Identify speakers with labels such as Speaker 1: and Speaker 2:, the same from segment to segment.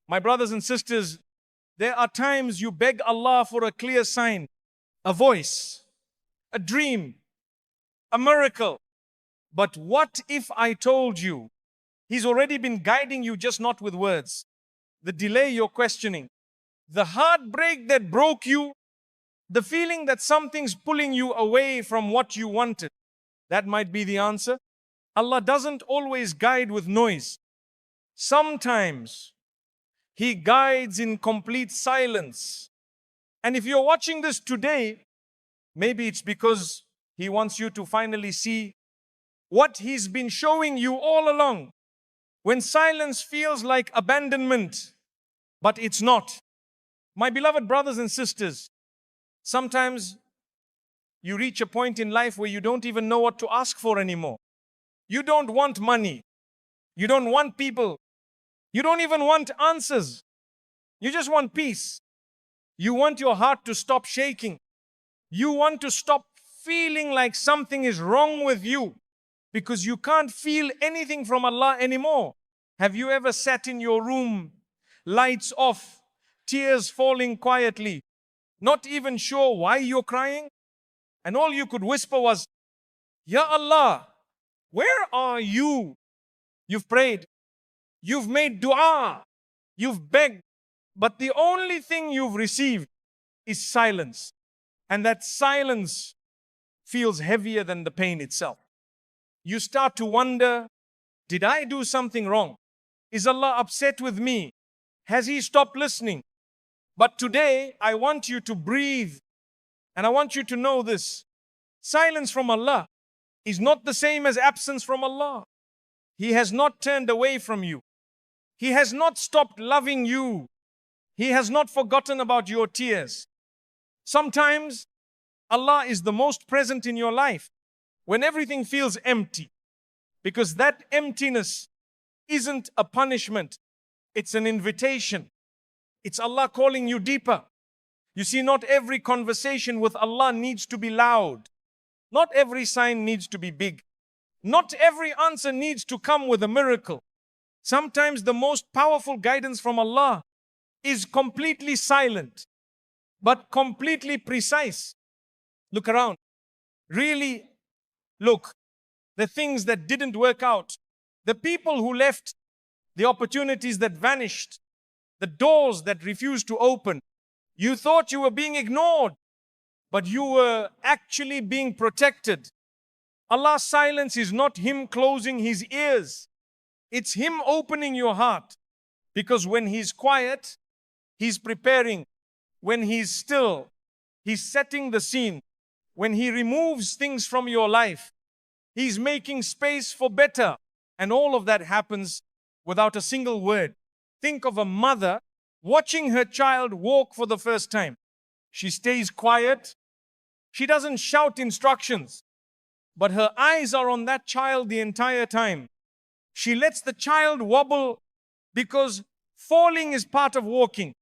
Speaker 1: My brothers and sisters, there are times you beg Allah for a clear sign, a voice, a dream, a miracle. But what if I told you He's already been guiding you, just not with words? The delay you're questioning, the heartbreak that broke you, the feeling that something's pulling you away from what you wanted, that might be the answer. Allah doesn't always guide with noise. Sometimes He guides in complete silence. And if you're watching this today, maybe it's because He wants you to finally see what He's been showing you all along. When silence feels like abandonment, but it's not. My beloved brothers and sisters, sometimes you reach a point in life where you don't even know what to ask for anymore. You don't want money. You don't want people. You don't even want answers. You just want peace. You want your heart to stop shaking. You want to stop feeling like something is wrong with you because you can't feel anything from Allah anymore. Have you ever sat in your room, lights off, tears falling quietly, not even sure why you're crying? And all you could whisper was, Ya Allah, where are you? You've prayed, you've made dua, you've begged, but the only thing you've received is silence. And that silence feels heavier than the pain itself. You start to wonder, did I do something wrong? Is Allah upset with me? Has He stopped listening? But today, I want you to breathe. And I want you to know this. Silence from Allah is not the same as absence from Allah. He has not turned away from you. He has not stopped loving you. He has not forgotten about your tears. Sometimes, Allah is the most present in your life when everything feels empty. Because that emptiness isn't a punishment. It's an invitation. It's Allah calling you deeper. You see, not every conversation with Allah needs to be loud. Not every sign needs to be big. Not every answer needs to come with a miracle. Sometimes the most powerful guidance from Allah is completely silent, but completely precise. Look around. Really look. The things that didn't work out, the people who left, the opportunities that vanished, the doors that refused to open. You thought you were being ignored, but you were actually being protected. Allah's silence is not Him closing His ears. It's Him opening your heart. Because when He's quiet, He's preparing. When He's still, He's setting the scene. When He removes things from your life, He's making space for better. And all of that happens without a single word. Think of a mother watching her child walk for the first time. She stays quiet. She doesn't shout instructions, but her eyes are on that child the entire time. She lets the child wobble because falling is part of walking.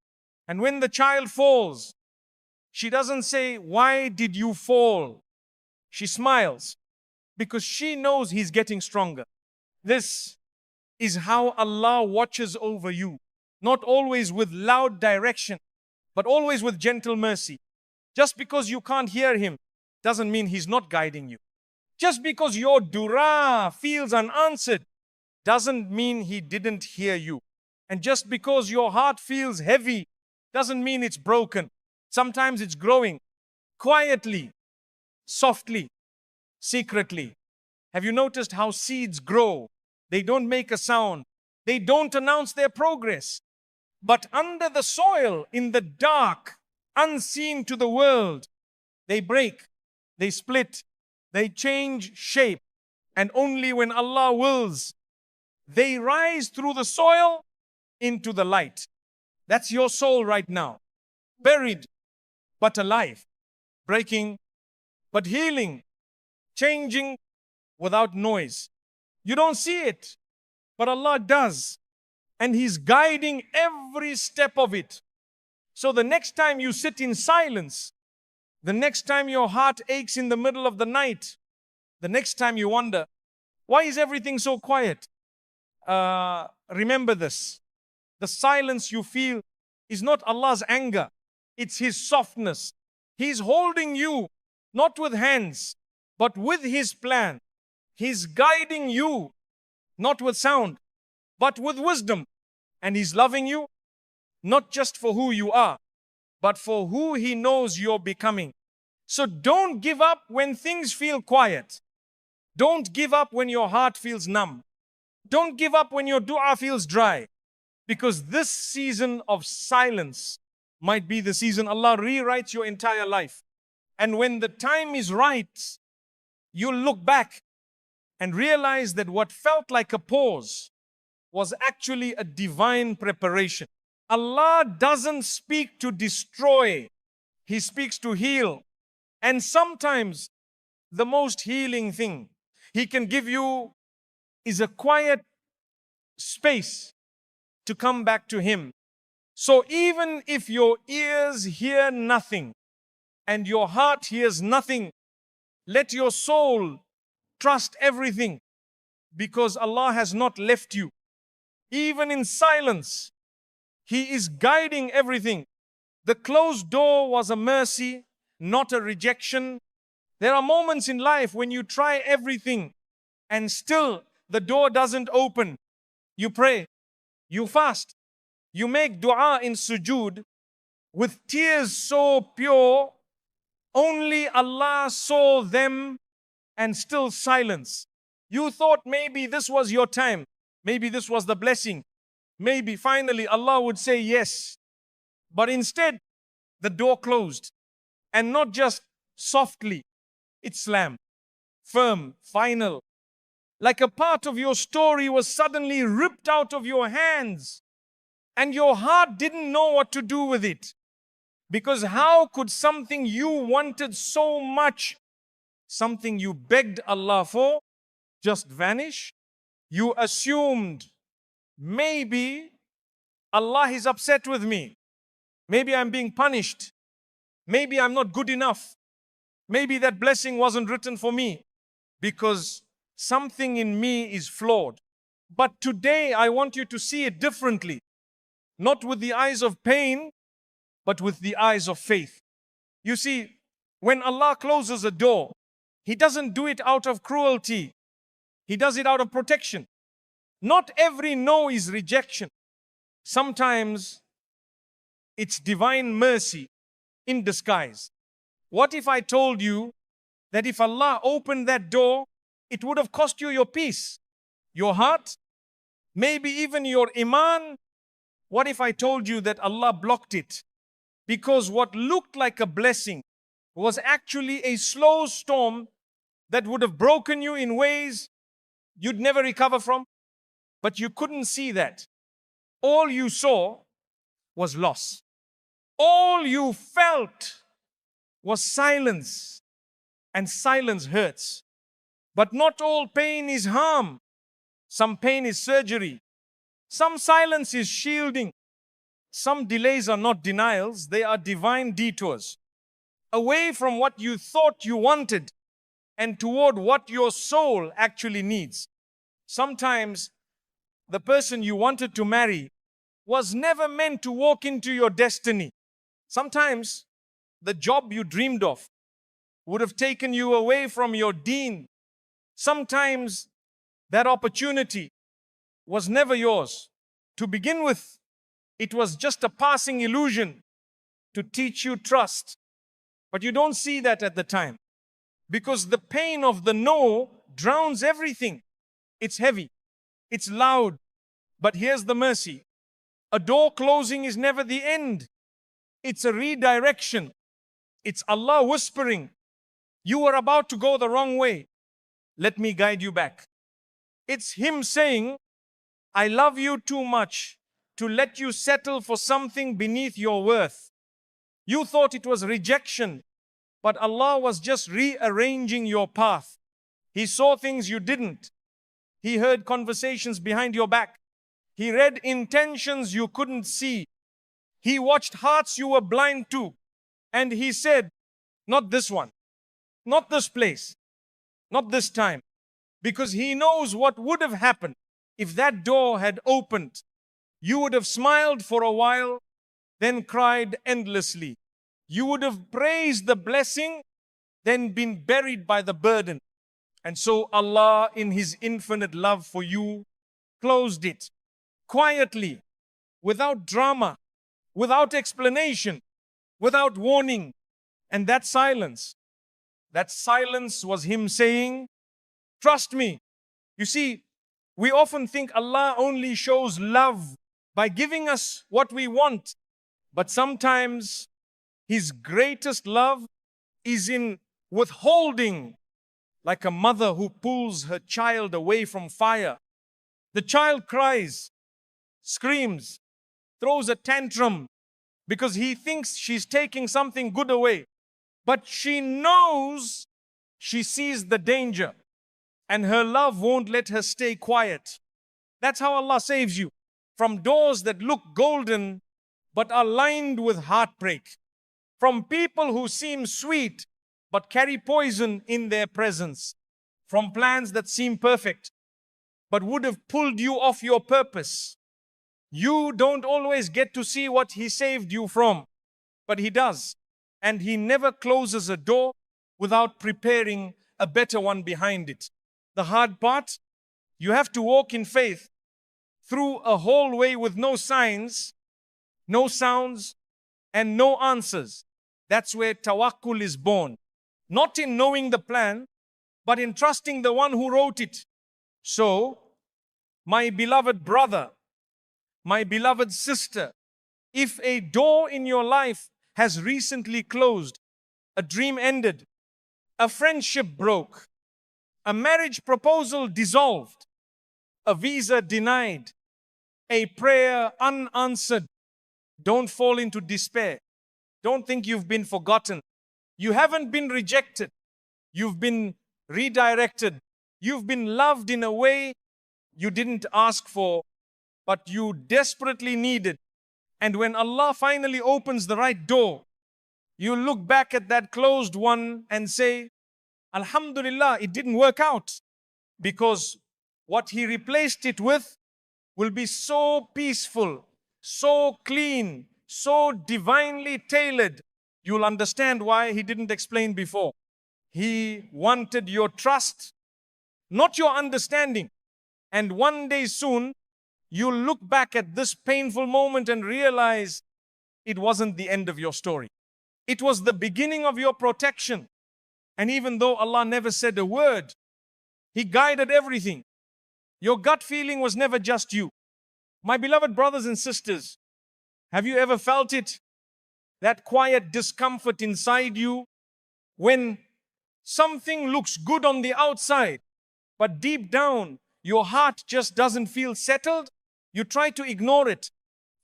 Speaker 1: And when the child falls, she doesn't say, "Why did you fall?" She smiles because she knows he's getting stronger. This is how Allah watches over you. Not always with loud direction, but always with gentle mercy. Just because you can't hear Him doesn't mean He's not guiding you. Just because your dua feels unanswered doesn't mean He didn't hear you. And just because your heart feels heavy doesn't mean it's broken. Sometimes it's growing quietly, softly, secretly. Have you noticed how seeds grow? They don't make a sound. They don't announce their progress. But under the soil, in the dark, unseen to the world, they break, they split, they change shape. And only when Allah wills, they rise through the soil into the light. That's your soul right now. Buried, but alive. Breaking, but healing. Changing without noise. You don't see it, but Allah does. And He's guiding every step of it. So the next time you sit in silence, the next time your heart aches in the middle of the night, the next time you wonder, why is everything so quiet? Remember this. The silence you feel is not Allah's anger, it's His softness. He's holding you, not with hands, but with His plan. He's guiding you, not with sound, but with wisdom. And He's loving you, not just for who you are, but for who He knows you're becoming. So don't give up when things feel quiet. Don't give up when your heart feels numb. Don't give up when your dua feels dry. Because this season of silence might be the season Allah rewrites your entire life. And when the time is right, you'll look back and realize that what felt like a pause was actually a divine preparation. Allah doesn't speak to destroy, He speaks to heal. And sometimes the most healing thing He can give you is a quiet space to come back to Him. So even if your ears hear nothing and your heart hears nothing, let your soul trust everything, because Allah has not left you. Even in silence, He is guiding everything. The closed door was a mercy, not a rejection. There are moments in life when you try everything and still the door doesn't open. You pray, you fast, you make dua in sujood with tears so pure, only Allah saw them, and still silence. You thought maybe this was your time, maybe this was the blessing, maybe finally Allah would say yes. But instead, the door closed, and not just softly, it slammed, firm, final. Like a part of your story was suddenly ripped out of your hands, and your heart didn't know what to do with it. Because how could something you wanted so much, something you begged Allah for, just vanish? You assumed, maybe Allah is upset with me. Maybe I'm being punished. Maybe I'm not good enough. Maybe that blessing wasn't written for me because something in me is flawed. But today I want you to see it differently. Not with the eyes of pain, but with the eyes of faith. You see, when Allah closes a door, He doesn't do it out of cruelty. He does it out of protection. Not every no is rejection. Sometimes it's divine mercy in disguise. What if I told you that if Allah opened that door, it would have cost you your peace, your heart, maybe even your iman? What if I told you that Allah blocked it? Because what looked like a blessing was actually a slow storm that would have broken you in ways you'd never recover from. But you couldn't see that. All you saw was loss. All you felt was silence. And silence hurts. But not all pain is harm. Some pain is surgery. Some silence is shielding. Some delays are not denials, they are divine detours. Away from what you thought you wanted and toward what your soul actually needs. Sometimes the person you wanted to marry was never meant to walk into your destiny. Sometimes the job you dreamed of would have taken you away from your deen. Sometimes that opportunity was never yours. To begin with, it was just a passing illusion to teach you trust. But you don't see that at the time, because the pain of the no drowns everything. It's heavy, it's loud, but here's the mercy. A door closing is never the end. It's a redirection. It's Allah whispering, you were about to go the wrong way. Let me guide you back. It's Him saying, I love you too much to let you settle for something beneath your worth. You thought it was rejection, but Allah was just rearranging your path. He saw things you didn't. He heard conversations behind your back. He read intentions you couldn't see. He watched hearts you were blind to. And He said, not this one, not this place, not this time. Because He knows what would have happened if that door had opened. You would have smiled for a while, then cried endlessly. You would have praised the blessing, then been buried by the burden. And so Allah, in His infinite love for you, closed it quietly, without drama, without explanation, without warning. And that silence was Him saying, trust me. You see, we often think Allah only shows love by giving us what we want. But sometimes His greatest love is in withholding, like a mother who pulls her child away from fire. The child cries, screams, throws a tantrum because he thinks she's taking something good away. But she knows, she sees the danger, and her love won't let her stay quiet. That's how Allah saves you from doors that look golden but are lined with heartbreak, from people who seem sweet but carry poison in their presence, from plans that seem perfect but would have pulled you off your purpose. You don't always get to see what He saved you from, but He does. And He never closes a door without preparing a better one behind it. The hard part, you have to walk in faith through a hallway with no signs, no sounds, and no answers. That's where Tawakkul is born. Not in knowing the plan, but in trusting the one who wrote it. So, my beloved brother, my beloved sister, if a door in your life has recently closed, a dream ended, a friendship broke, a marriage proposal dissolved, a visa denied, a prayer unanswered, don't fall into despair. Don't think you've been forgotten. You haven't been rejected. You've been redirected. You've been loved in a way you didn't ask for, but you desperately needed. And when Allah finally opens the right door, you look back at that closed one and say, Alhamdulillah, it didn't work out, because what He replaced it with will be so peaceful, so clean, so divinely tailored. You'll understand why He didn't explain before. He wanted your trust, not your understanding. And one day soon, you'll look back at this painful moment and realize it wasn't the end of your story. It was the beginning of your protection. And even though Allah never said a word, He guided everything. Your gut feeling was never just you. My beloved brothers and sisters, have you ever felt it? That quiet discomfort inside you when something looks good on the outside, but deep down, your heart just doesn't feel settled. You try to ignore it.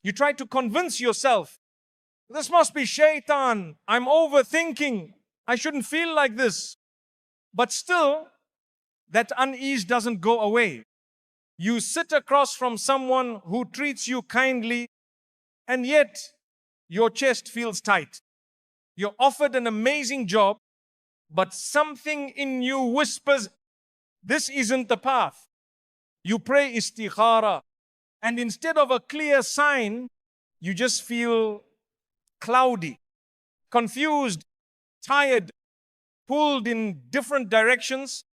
Speaker 1: You try to convince yourself, this must be shaitan. I'm overthinking. I shouldn't feel like this. But still, that unease doesn't go away. You sit across from someone who treats you kindly, and yet your chest feels tight. You're offered an amazing job, but something in you whispers, this isn't the path. You pray Istikhara, and instead of a clear sign, you just feel cloudy, confused, tired, pulled in different directions.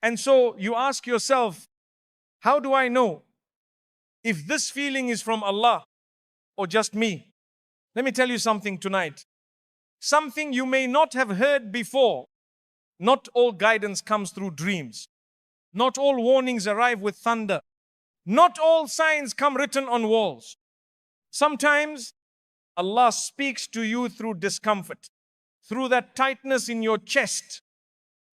Speaker 1: And so you ask yourself, how do I know if this feeling is from Allah or just me? Let me tell you something tonight. Something you may not have heard before. Not all guidance comes through dreams. Not all warnings arrive with thunder. Not all signs come written on walls. Sometimes Allah speaks to you through discomfort, through that tightness in your chest,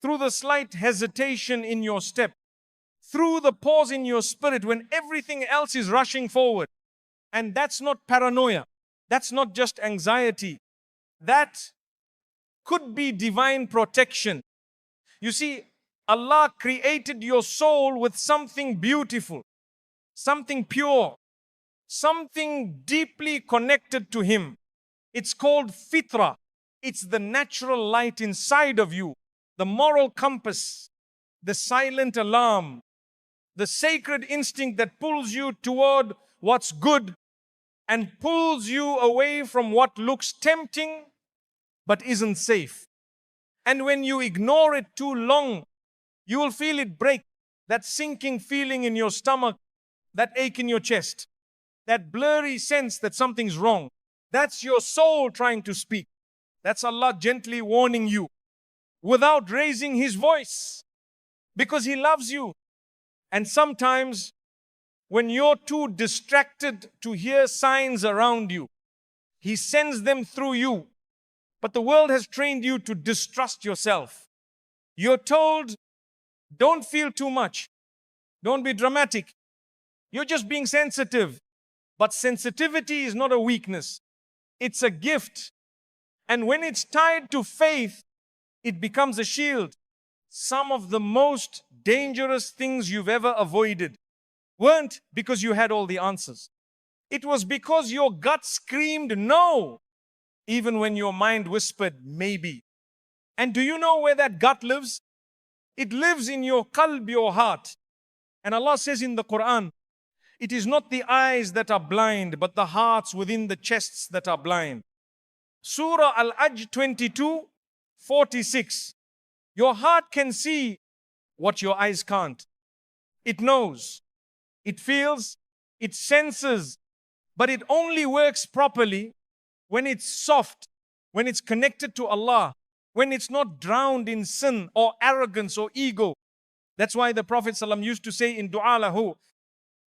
Speaker 1: through the slight hesitation in your step, through the pause in your spirit when everything else is rushing forward. And that's not paranoia. That's not just anxiety. That could be divine protection. You see, Allah created your soul with something beautiful, something pure, something deeply connected to Him. It's called fitra. It's the natural light inside of you, the moral compass, the silent alarm, the sacred instinct that pulls you toward what's good and pulls you away from what looks tempting but isn't safe. And when you ignore it too long, you will feel it break. That sinking feeling in your stomach, that ache in your chest, that blurry sense that something's wrong. That's your soul trying to speak. That's Allah gently warning you without raising His voice, because He loves you. And sometimes when you're too distracted to hear signs around you, He sends them through you. But the world has trained you to distrust yourself. You're told, don't feel too much. Don't be dramatic. You're just being sensitive. But sensitivity is not a weakness. It's a gift. And when it's tied to faith, it becomes a shield. Some of the most dangerous things you've ever avoided weren't because you had all the answers. It was because your gut screamed no, even when your mind whispered maybe. And do you know where that gut lives? It lives in your qalb, your heart. And Allah says in the Qur'an, it is not the eyes that are blind, but the hearts within the chests that are blind. Surah Al-Ajj 22:46. Your heart can see what your eyes can't. It knows, it feels, it senses, but it only works properly when it's soft, when it's connected to Allah, when it's not drowned in sin or arrogance or ego. That's why the Prophet ﷺ used to say in Dua lahu,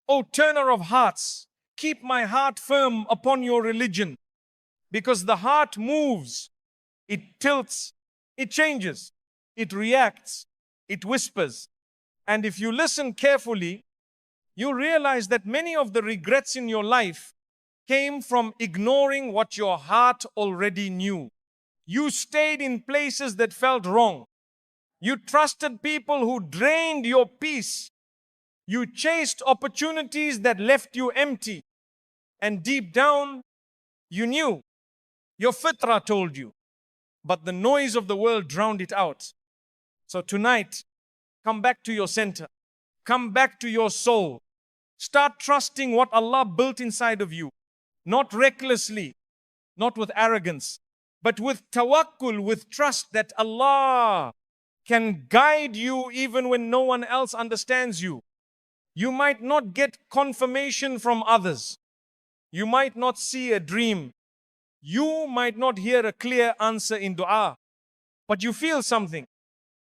Speaker 1: O turner of hearts, keep my heart firm upon your religion. Because the heart moves, it tilts, it changes, it reacts, it whispers. And if you listen carefully, you realize that many of the regrets in your life came from ignoring what your heart already knew. You stayed in places that felt wrong. You trusted people who drained your peace. You chased opportunities that left you empty. And deep down, you knew. Your fitrah told you. But the noise of the world drowned it out. So tonight, come back to your center. Come back to your soul. Start trusting what Allah built inside of you. Not recklessly, not with arrogance, but with tawakkul, with trust that Allah can guide you even when no one else understands you. You might not get confirmation from others. You might not see a dream. You might not hear a clear answer in dua, but you feel something.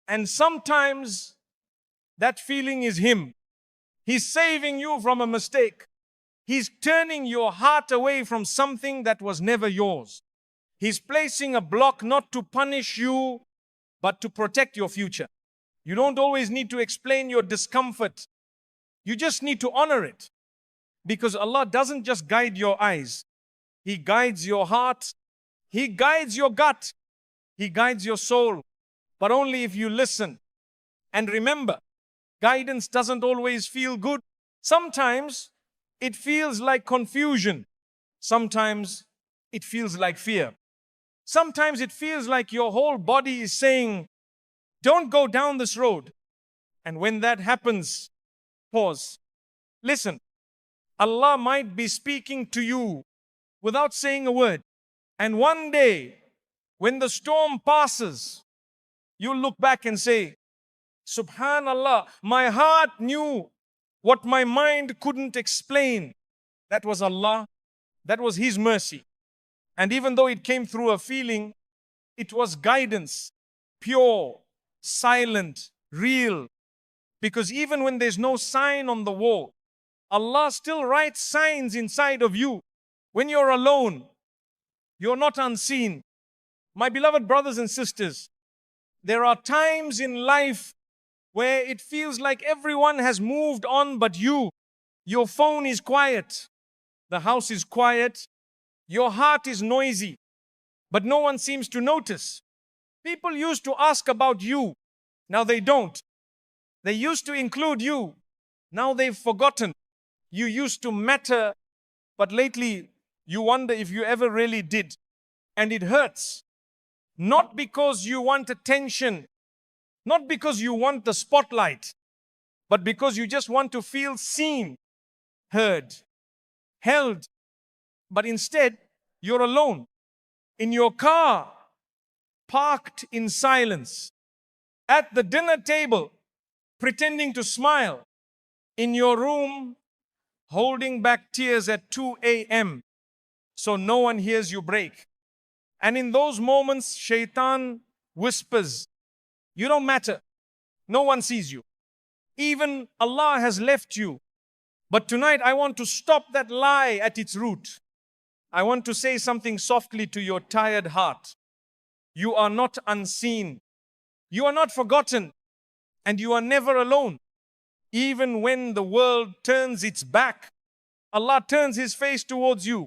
Speaker 1: And sometimes that feeling is Him. He's saving you from a mistake. He's turning your heart away from something that was never yours. He's placing a block not to punish you, but to protect your future. You don't always need to explain your discomfort. You just need to honor it. Because Allah doesn't just guide your eyes. He guides your heart. He guides your gut. He guides your soul. But only if you listen. And remember, guidance doesn't always feel good. Sometimes it feels like confusion. Sometimes it feels like fear. Sometimes it feels like your whole body is saying, don't go down this road. And when that happens, pause. Listen, Allah might be speaking to you without saying a word. And one day, when the storm passes, you'll look back and say, Subhanallah, my heart knew what my mind couldn't explain. That was Allah. That was His mercy. And even though it came through a feeling, it was guidance, pure, silent, real. Because even when there's no sign on the wall, Allah still writes signs inside of you. When you're alone, you're not unseen. My beloved brothers and sisters, there are times in life where it feels like everyone has moved on but you. Your phone is quiet. The house is quiet. Your heart is noisy. But no one seems to notice. People used to ask about you. Now they don't. They used to include you. Now they've forgotten. You used to matter, but lately you wonder if you ever really did. And it hurts. Not because you want attention, not because you want the spotlight, but because you just want to feel seen, heard. held, but instead you're alone. In your car, parked in silence. At the dinner table, pretending to smile. In your room, holding back tears at 2 a.m. so no one hears you break. And in those moments, Shaitan whispers, you don't matter. No one sees you. Even Allah has left you. But tonight I want to stop that lie at its root. I want to say something softly to your tired heart. You are not unseen. You are not forgotten. And you are never alone. Even when the world turns its back, Allah turns His face towards you.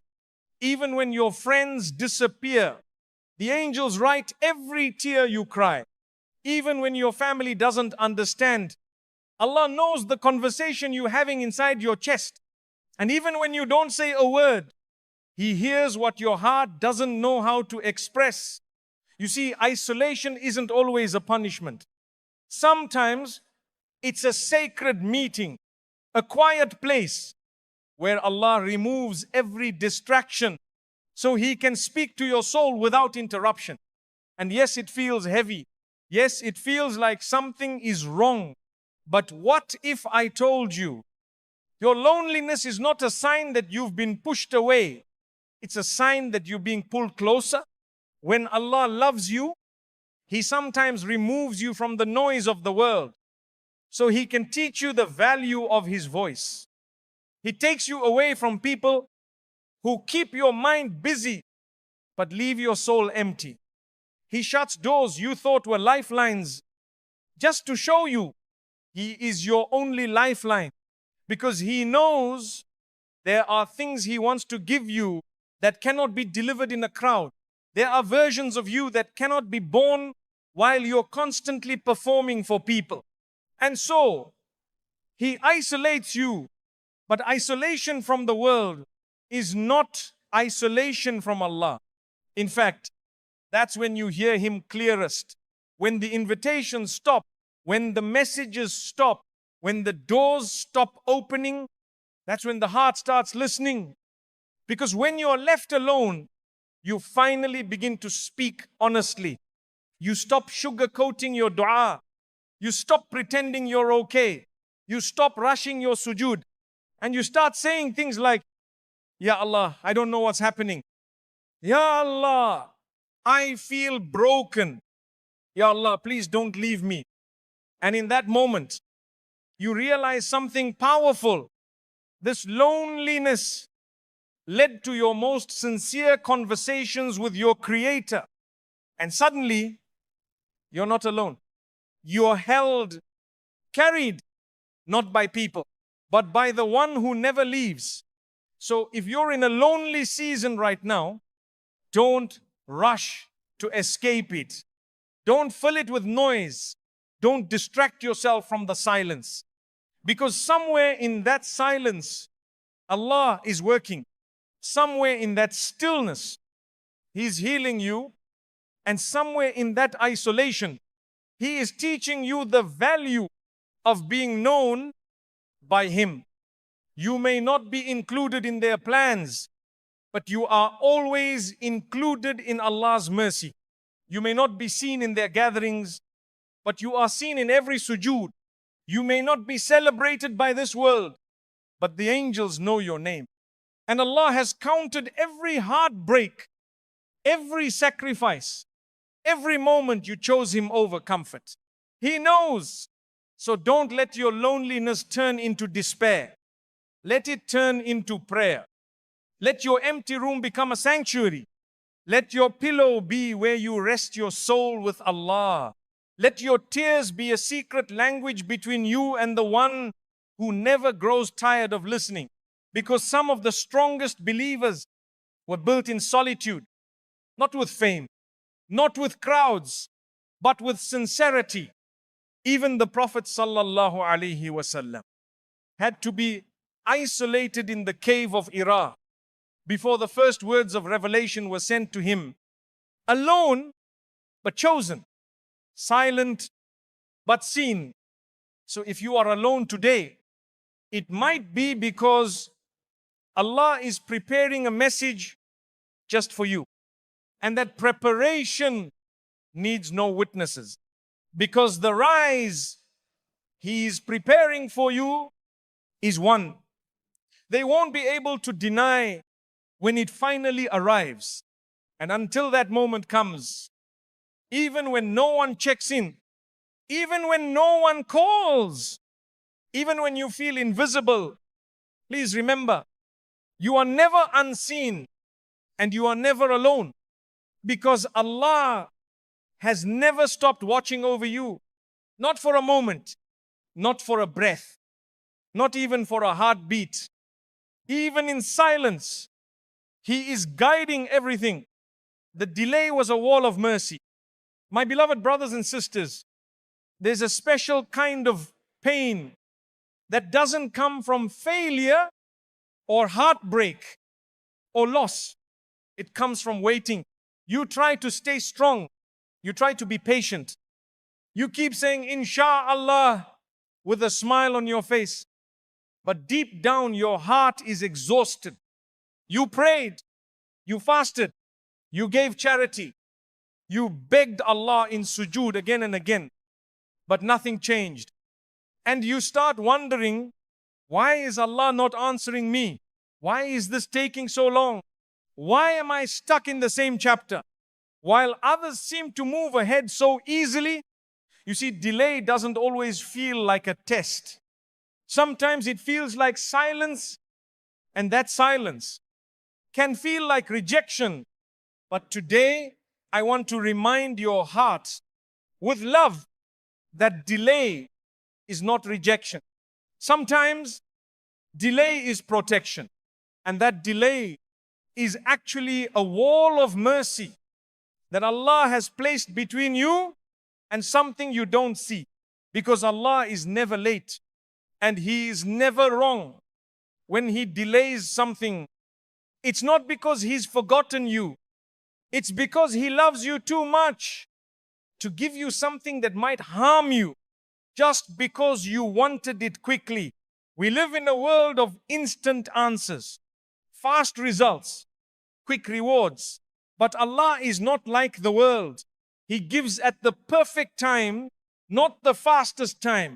Speaker 1: Even when your friends disappear, the angels write every tear you cry. Even when your family doesn't understand, Allah knows the conversation you're having inside your chest. And even when you don't say a word, He hears what your heart doesn't know how to express. You see, isolation isn't always a punishment. Sometimes it's a sacred meeting, a quiet place where Allah removes every distraction so He can speak to your soul without interruption. And yes, it feels heavy. Yes, it feels like something is wrong. But what if I told you your loneliness is not a sign that you've been pushed away? It's a sign that you're being pulled closer. When Allah loves you, He sometimes removes you from the noise of the world so He can teach you the value of His voice. He takes you away from people who keep your mind busy but leave your soul empty. He shuts doors you thought were lifelines just to show you He is your only lifeline, because He knows there are things He wants to give you that cannot be delivered in a crowd. There are versions of you that cannot be born while you're constantly performing for people. And so, He isolates you. But isolation from the world is not isolation from Allah. In fact, that's when you hear Him clearest. When the invitations stop, when the messages stop, when the doors stop opening, that's when the heart starts listening. Because when you're left alone, you finally begin to speak honestly. You stop sugarcoating your dua. You stop pretending you're okay. You stop rushing your sujood. And you start saying things like, Ya Allah, I don't know what's happening. Ya Allah, I feel broken. Ya Allah, please don't leave me. And in that moment, you realize something powerful. This loneliness led to your most sincere conversations with your Creator. And suddenly, you're not alone. You're held, carried, not by people, but by the one who never leaves. So if you're in a lonely season right now, don't rush to escape it. Don't fill it with noise. Don't distract yourself from the silence. Because somewhere in that silence, Allah is working. Somewhere in that stillness, He's healing you. And somewhere in that isolation, He is teaching you the value of being known by Him. You may not be included in their plans, but you are always included in Allah's mercy. You may not be seen in their gatherings, but you are seen in every sujood. You may not be celebrated by this world, but the angels know your name. And Allah has counted every heartbreak, every sacrifice, every moment you chose Him over comfort. He knows. So don't let your loneliness turn into despair. Let it turn into prayer. Let your empty room become a sanctuary. Let your pillow be where you rest your soul with Allah. Let your tears be a secret language between you and the one who never grows tired of listening. Because some of the strongest believers were built in solitude, not with fame, not with crowds, but with sincerity. Even the Prophet ﷺ had to be isolated in the cave of Hira before the first words of revelation were sent to him. Alone, but chosen. Silent, but seen. So if you are alone today, it might be because Allah is preparing a message just for you. And that preparation needs no witnesses. Because the rise He is preparing for you is one. They won't be able to deny when it finally arrives. And until that moment comes, even when no one checks in, even when no one calls, even when you feel invisible, please remember, you are never unseen and you are never alone, because Allah has never stopped watching over you. Not for a moment, not for a breath, not even for a heartbeat. Even in silence, He is guiding everything. The delay was a wall of mercy. My beloved brothers and sisters, there's a special kind of pain that doesn't come from failure or heartbreak or loss. It comes from waiting. You try to stay strong. You try to be patient. You keep saying, Insha'Allah, with a smile on your face. But deep down, your heart is exhausted. You prayed. You fasted. You gave charity. You begged Allah in sujood again and again. But nothing changed. And you start wondering, why is Allah not answering me? Why is this taking so long? Why am I stuck in the same chapter? While others seem to move ahead so easily, you see, delay doesn't always feel like a test. Sometimes it feels like silence, and that silence can feel like rejection. But today, I want to remind your heart with love that delay is not rejection. Sometimes delay is protection, and that delay is actually a wall of mercy that Allah has placed between you and something you don't see. Because Allah is never late and He is never wrong. When He delays something, it's not because He's forgotten you. It's because He loves you too much to give you something that might harm you just because you wanted it quickly. We live in a world of instant answers, fast results, quick rewards. But Allah is not like the world. He gives at the perfect time, not the fastest time.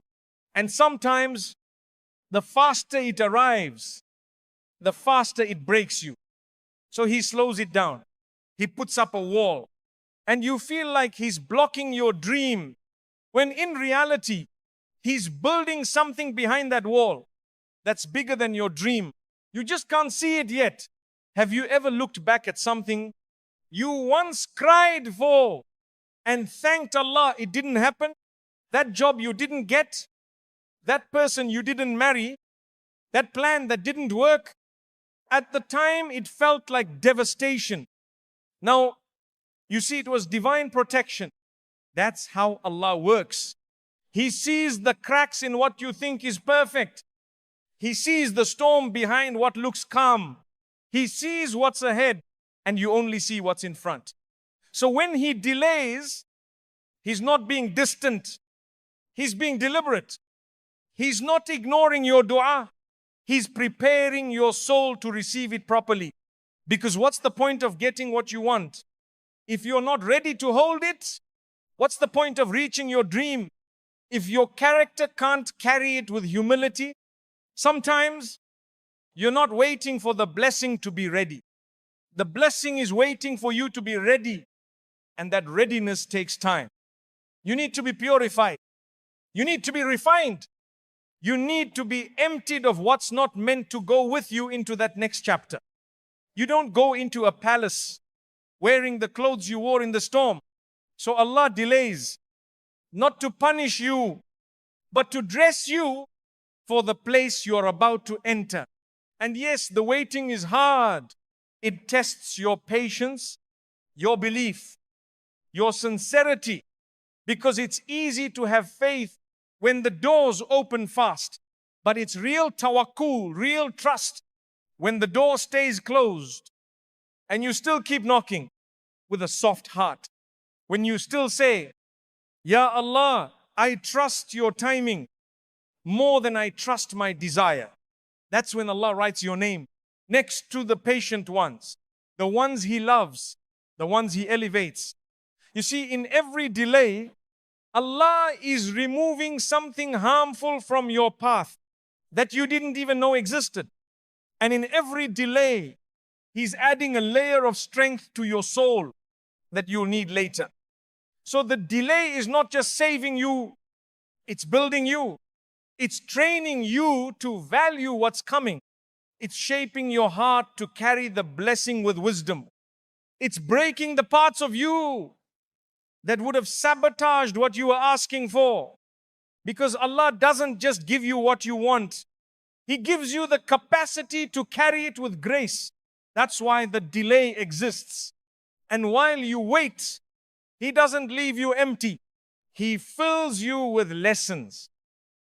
Speaker 1: And sometimes the faster it arrives, the faster it breaks you. So He slows it down. He puts up a wall. And you feel like He's blocking your dream, when in reality, He's building something behind that wall that's bigger than your dream. You just can't see it yet. Have you ever looked back at something you once cried for and thanked Allah it didn't happen? That job you didn't get, that person you didn't marry, that plan that didn't work. At the time, it felt like devastation. Now, you see, it was divine protection. That's how Allah works. He sees the cracks in what you think is perfect. He sees the storm behind what looks calm. He sees what's ahead, and you only see what's in front. So when He delays, He's not being distant. He's being deliberate. He's not ignoring your dua. He's preparing your soul to receive it properly. Because what's the point of getting what you want if you're not ready to hold it? What's the point of reaching your dream if your character can't carry it with humility? Sometimes you're not waiting for the blessing to be ready. The blessing is waiting for you to be ready, and that readiness takes time. You need to be purified. You need to be refined. You need to be emptied of what's not meant to go with you into that next chapter. You don't go into a palace wearing the clothes you wore in the storm. So Allah delays, not to punish you, but to dress you for the place you're about to enter. And yes, the waiting is hard. It tests your patience, your belief, your sincerity, because it's easy to have faith when the doors open fast. But it's real tawakkul, real trust, when the door stays closed and you still keep knocking with a soft heart. When you still say, Ya Allah, I trust your timing more than I trust my desire. That's when Allah writes your name. next to the patient ones, the ones He loves, the ones He elevates. You see, in every delay, Allah is removing something harmful from your path that you didn't even know existed. And in every delay, He's adding a layer of strength to your soul that you'll need later. So the delay is not just saving you, it's building you. It's training you to value what's coming. It's shaping your heart to carry the blessing with wisdom. It's breaking the parts of you that would have sabotaged what you were asking for. Because Allah doesn't just give you what you want. He gives you the capacity to carry it with grace. That's why the delay exists. And while you wait, He doesn't leave you empty. He fills you with lessons,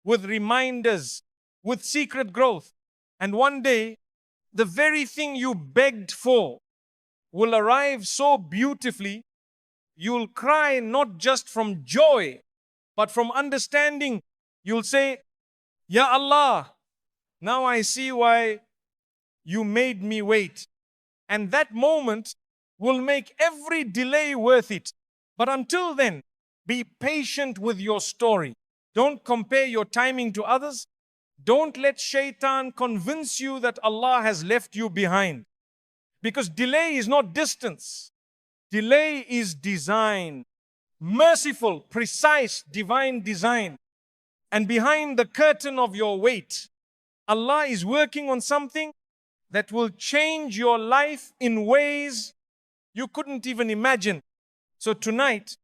Speaker 1: with reminders, with secret growth. And one day, the very thing you begged for will arrive so beautifully, you'll cry not just from joy, but from understanding. You'll say, Ya Allah, now I see why you made me wait. And that moment will make every delay worth it. But until then, be patient with your story. Don't compare your timing to others. Don't let shaitan convince you that Allah has left you behind. Because delay is not distance. Delay is design. Merciful, precise, divine design. And behind the curtain of your wait, Allah is working on something that will change your life in ways you couldn't even imagine. So tonight,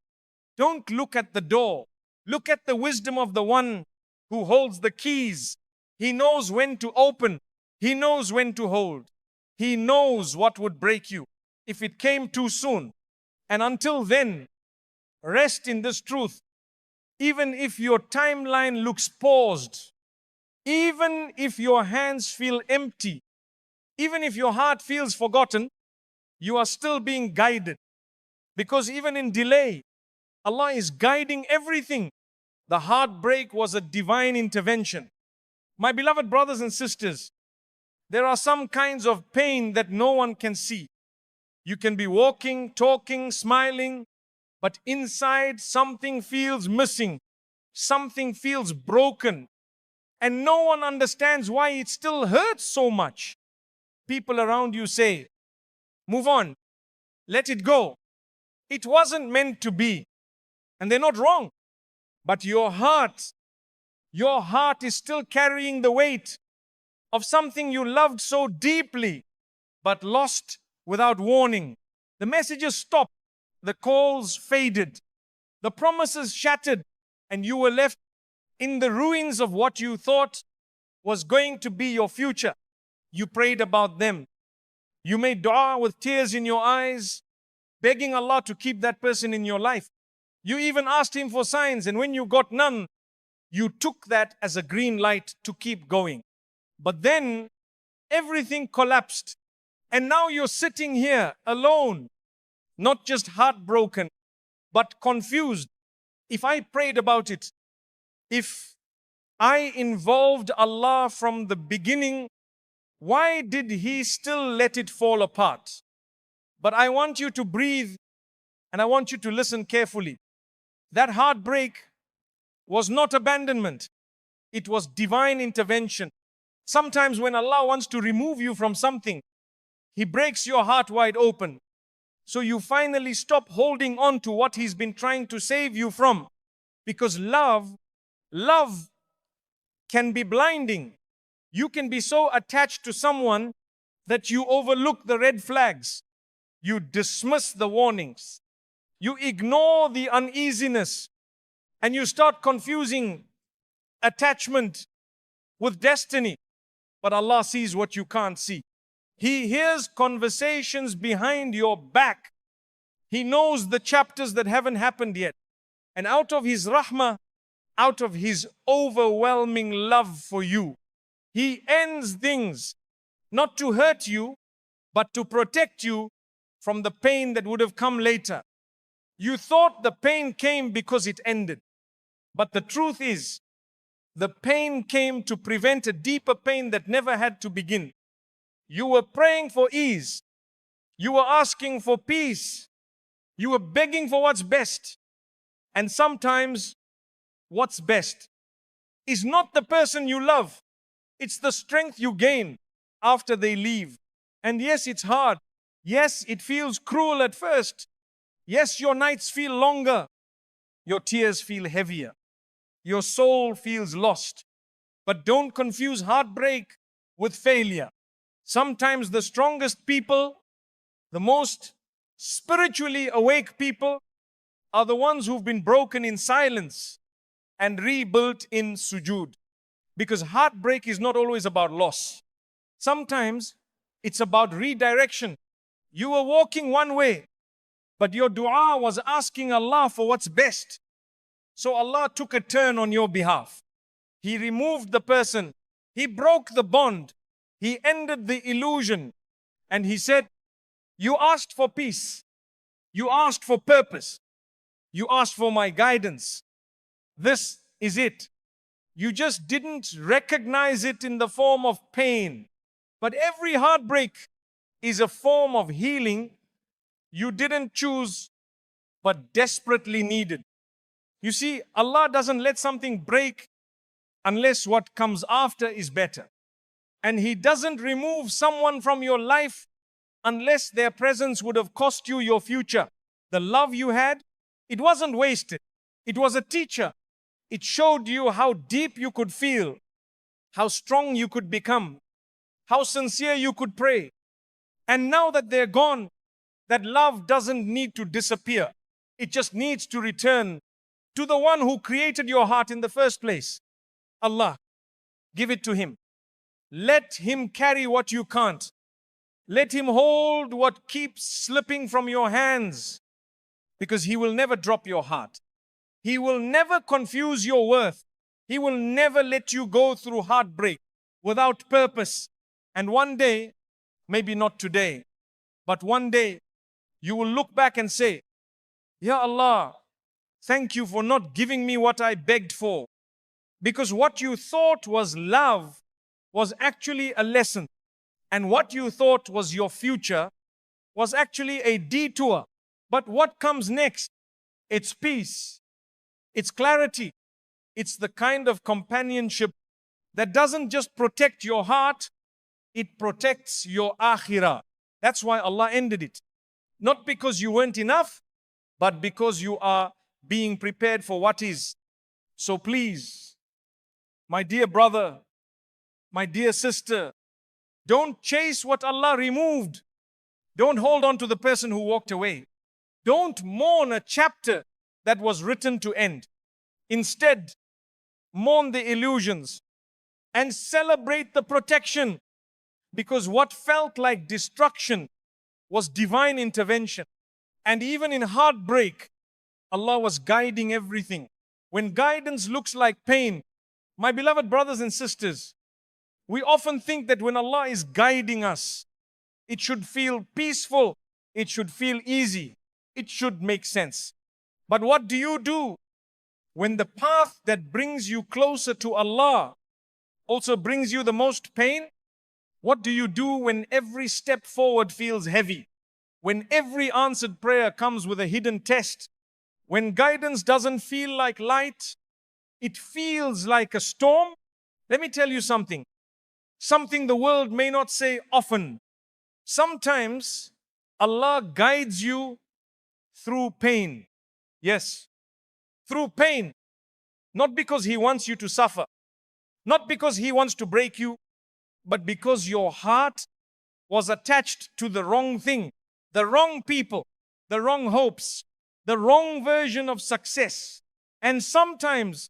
Speaker 1: don't look at the door. Look at the wisdom of the one who holds the keys. He knows when to open. He knows when to hold. He knows what would break you if it came too soon. And until then, rest in this truth. Even if your timeline looks paused, even if your hands feel empty, even if your heart feels forgotten, you are still being guided. Because even in delay, Allah is guiding everything. The heartbreak was a divine intervention. My beloved brothers and sisters, there are some kinds of pain that no one can see. You can be walking, talking, smiling, but inside something feels missing. Something feels broken. And no one understands why it still hurts so much. People around you say, move on, let it go. It wasn't meant to be. And they're not wrong. But your heart is still carrying the weight of something you loved so deeply, but lost without warning. The messages stopped, the calls faded, the promises shattered, and you were left in the ruins of what you thought was going to be your future. You prayed about them. You made dua with tears in your eyes, begging Allah to keep that person in your life. You even asked Him for signs, and when you got none, you took that as a green light to keep going. But then everything collapsed, and now you're sitting here alone, not just heartbroken, but confused. If I prayed about it, if I involved Allah from the beginning, why did He still let it fall apart? But I want you to breathe, and I want you to listen carefully. That heartbreak was not abandonment. It was divine intervention. Sometimes when Allah wants to remove you from something, He breaks your heart wide open. So you finally stop holding on to what He's been trying to save you from. Because love can be blinding. You can be so attached to someone that you overlook the red flags. You dismiss the warnings. You ignore the uneasiness. And you start confusing attachment with destiny. But Allah sees what you can't see. He hears conversations behind your back. He knows the chapters that haven't happened yet. And out of His rahmah, out of His overwhelming love for you, He ends things not to hurt you, but to protect you from the pain that would have come later. You thought the pain came because it ended. But the truth is, the pain came to prevent a deeper pain that never had to begin. You were praying for ease. You were asking for peace. You were begging for what's best. And sometimes what's best is not the person you love. It's the strength you gain after they leave. And yes, it's hard. Yes, it feels cruel at first. Yes, your nights feel longer. Your tears feel heavier. Your soul feels lost. But don't confuse heartbreak with failure. Sometimes the strongest people, the most spiritually awake people, are the ones who've been broken in silence and rebuilt in sujood. Because heartbreak is not always about loss. Sometimes it's about redirection. You were walking one way, but your dua was asking Allah for what's best. So Allah took a turn on your behalf. He removed the person. He broke the bond. He ended the illusion. And He said, you asked for peace. You asked for purpose. You asked for my guidance. This is it. You just didn't recognize it in the form of pain. But every heartbreak is a form of healing you didn't choose, but desperately needed. You see, Allah doesn't let something break unless what comes after is better. And He doesn't remove someone from your life unless their presence would have cost you your future. The love you had, it wasn't wasted. It was a teacher. It showed you how deep you could feel, how strong you could become, how sincere you could pray. And now that they're gone, that love doesn't need to disappear. It just needs to return to the one who created your heart in the first place. Allah, give it to Him. Let Him carry what you can't. Let Him hold what keeps slipping from your hands, because He will never drop your heart. He will never confuse your worth. He will never let you go through heartbreak without purpose. And one day, maybe not today, but one day, you will look back and say, Ya Allah, thank you for not giving me what I begged for. Because what you thought was love was actually a lesson. And what you thought was your future was actually a detour. But what comes next? It's peace. It's clarity. It's the kind of companionship that doesn't just protect your heart, it protects your akhirah. That's why Allah ended it. Not because you weren't enough, but because you are being prepared for what is. So please, my dear brother, my dear sister, don't chase what Allah removed. Don't hold on to the person who walked away. Don't mourn a chapter that was written to end. Instead, mourn the illusions and celebrate the protection, because what felt like destruction was divine intervention. And even in heartbreak, Allah was guiding everything. When guidance looks like pain, my beloved brothers and sisters, we often think that when Allah is guiding us, it should feel peaceful, it should feel easy, it should make sense. But what do you do when the path that brings you closer to Allah also brings you the most pain? What do you do when every step forward feels heavy? When every answered prayer comes with a hidden test? When guidance doesn't feel like light, it feels like a storm? Let me tell you something the world may not say often. Sometimes Allah guides you through pain. Yes, through pain. Not because He wants you to suffer, not because He wants to break you, but because your heart was attached to the wrong thing, the wrong people, the wrong hopes, the wrong version of success. And sometimes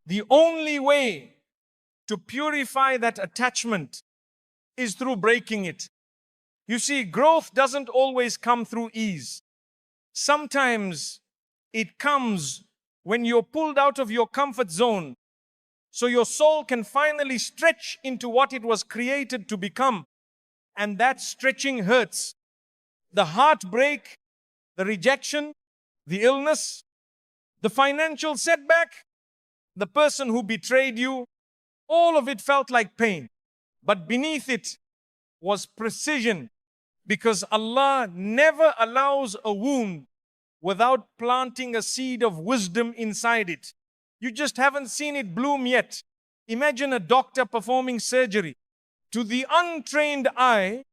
Speaker 1: the only way to purify that attachment is through breaking it. You see, growth doesn't always come through ease. Sometimes it comes when you're pulled out of your comfort zone, so your soul can finally stretch into what it was created to become. And that stretching hurts. The heartbreak, the rejection, the illness, the financial setback, the person who betrayed you, all of it felt like pain. But beneath it, was precision, because Allah never allows a wound without planting a seed of wisdom inside it. You just haven't seen it bloom yet. Imagine a doctor performing surgery. To the untrained eye,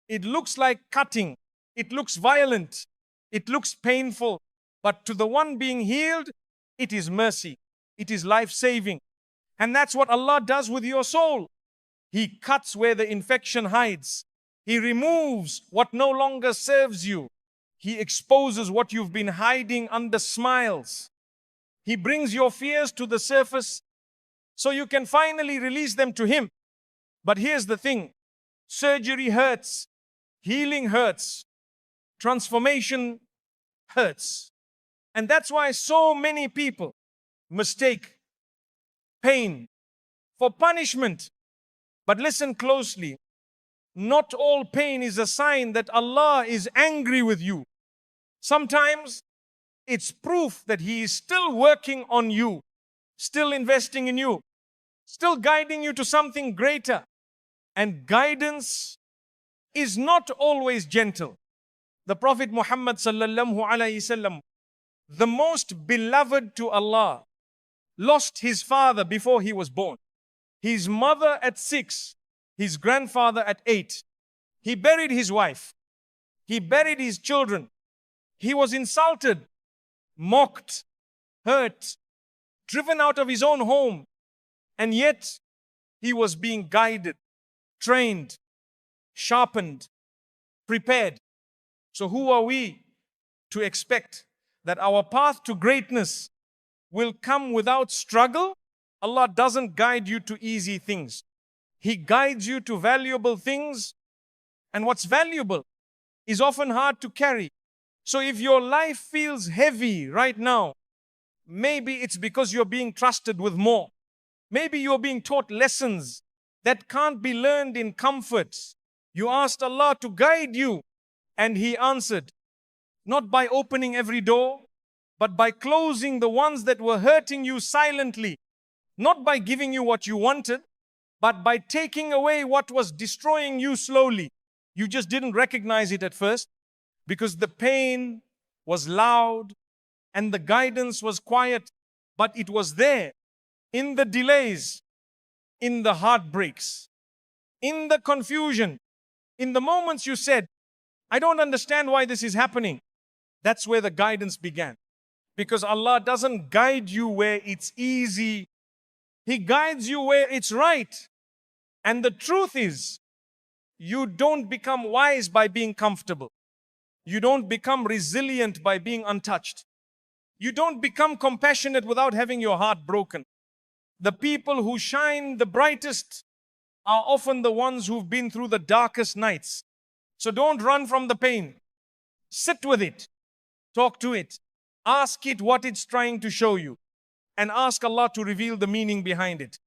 Speaker 1: it looks like cutting. It looks violent. It looks painful. But to the one being healed, it is mercy. It is life-saving. And that's what Allah does with your soul. He cuts where the infection hides. He removes what no longer serves you. He exposes what you've been hiding under smiles. He brings your fears to the surface so you can finally release them to Him. But here's the thing. Surgery hurts. Healing hurts. Transformation hurts. And that's why so many people mistake pain for punishment. But listen closely. Not all pain is a sign that Allah is angry with you. Sometimes it's proof that He is still working on you, still investing in you, still guiding you to something greater. And guidance is not always gentle. The Prophet Muhammad sallallahu alaihi wasallam, the most beloved to Allah, lost his father before he was born, his mother at 6, his grandfather at 8. He buried his wife. He buried his children. He was insulted, mocked, hurt, driven out of his own home. And yet, he was being guided, trained, sharpened, prepared. So who are we to expect that our path to greatness will come without struggle? Allah doesn't guide you to easy things. He guides you to valuable things. And what's valuable is often hard to carry. So if your life feels heavy right now, maybe it's because you're being trusted with more. Maybe you're being taught lessons that can't be learned in comfort. You asked Allah to guide you, and He answered, not by opening every door, but by closing the ones that were hurting you silently. Not by giving you what you wanted, but by taking away what was destroying you slowly. You just didn't recognize it at first because the pain was loud and the guidance was quiet, but it was there in the delays, in the heartbreaks, in the confusion, in the moments you said, I don't understand why this is happening. That's where the guidance began. Because Allah doesn't guide you where it's easy. He guides you where it's right. And the truth is, you don't become wise by being comfortable. You don't become resilient by being untouched. You don't become compassionate without having your heart broken. The people who shine the brightest are often the ones who've been through the darkest nights. So don't run from the pain. Sit with it. Talk to it. Ask it what it's trying to show you. And ask Allah to reveal the meaning behind it.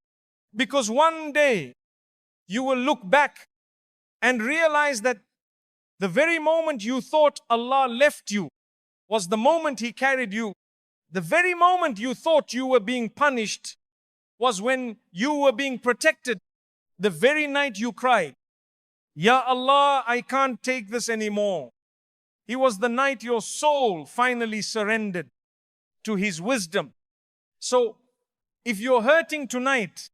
Speaker 1: Because one day, you will look back and realize that the very moment you thought Allah left you was the moment He carried you. The very moment you thought you were being punished was when you were being protected. The very night you cried, Ya Allah, I can't take this anymore. It was the night your soul finally surrendered to His wisdom. So, if you're hurting tonight,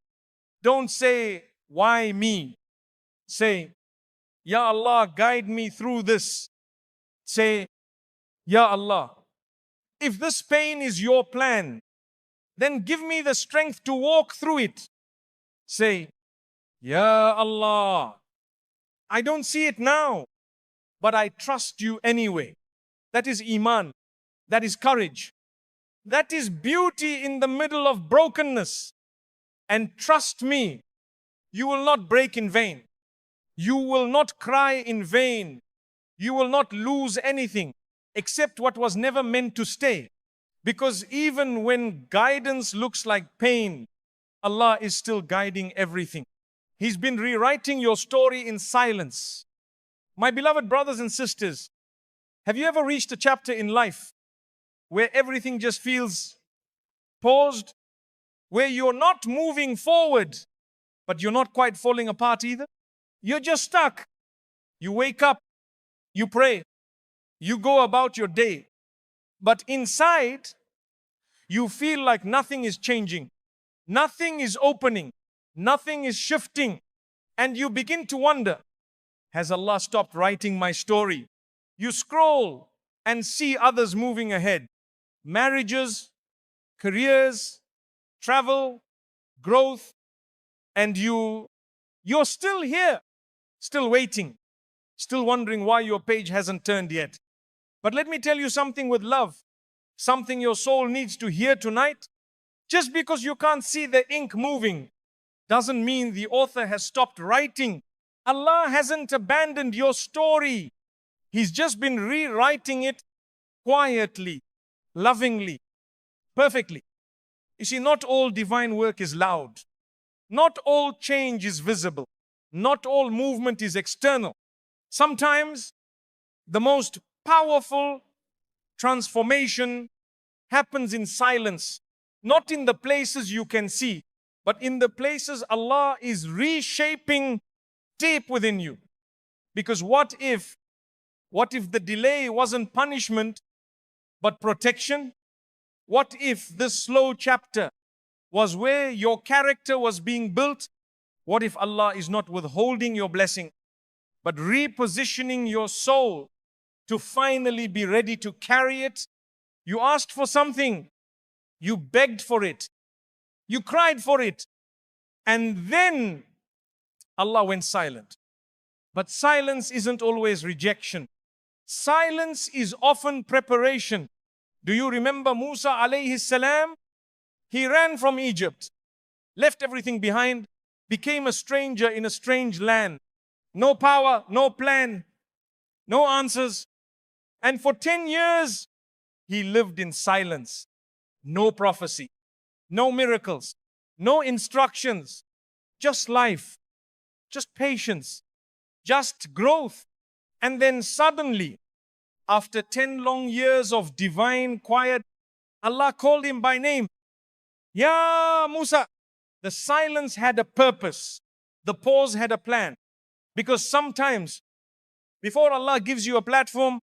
Speaker 1: don't say, why me? Say, Ya Allah, guide me through this. Say, Ya Allah, if this pain is your plan, then give me the strength to walk through it. Say, Ya Allah, I don't see it now, but I trust you anyway. That is Iman. That is courage. That is beauty in the middle of brokenness. And trust me, you will not break in vain. You will not cry in vain. You will not lose anything except what was never meant to stay. Because even when guidance looks like pain, Allah is still guiding everything. He's been rewriting your story in silence. My beloved brothers and sisters, have you ever reached a chapter in life where everything just feels paused? Where you're not moving forward, but you're not quite falling apart either? You're just stuck. You wake up, you pray, you go about your day. But inside, you feel like nothing is changing, nothing is opening, nothing is shifting. And you begin to wonder, has Allah stopped writing my story? You scroll and see others moving ahead. Marriages, careers, travel, growth, and you're still here, still waiting, still wondering why your page hasn't turned yet. But let me tell you something with love, something your soul needs to hear tonight. Just because you can't see the ink moving doesn't mean the author has stopped writing. Allah hasn't abandoned your story. He's just been rewriting it quietly, lovingly, perfectly. You see, not all divine work is loud. Not all change is visible. Not all movement is external. Sometimes the most powerful transformation happens in silence, not in the places you can see, but in the places Allah is reshaping deep within you. Because what if the delay wasn't punishment, but protection? What if this slow chapter was where your character was being built? What if Allah is not withholding your blessing, but repositioning your soul to finally be ready to carry it? You asked for something, you begged for it, you cried for it, and then Allah went silent. But silence isn't always rejection. Silence is often preparation. Do you remember Musa alayhi salam? He ran from Egypt, left everything behind, became a stranger in a strange land. No power, no plan, no answers. And for 10 years, he lived in silence. No prophecy, no miracles, no instructions, just life, just patience, just growth. And then suddenly, after 10 long years of divine quiet, Allah called him by name. Ya Musa. The silence had a purpose. The pause had a plan. Because sometimes, before Allah gives you a platform,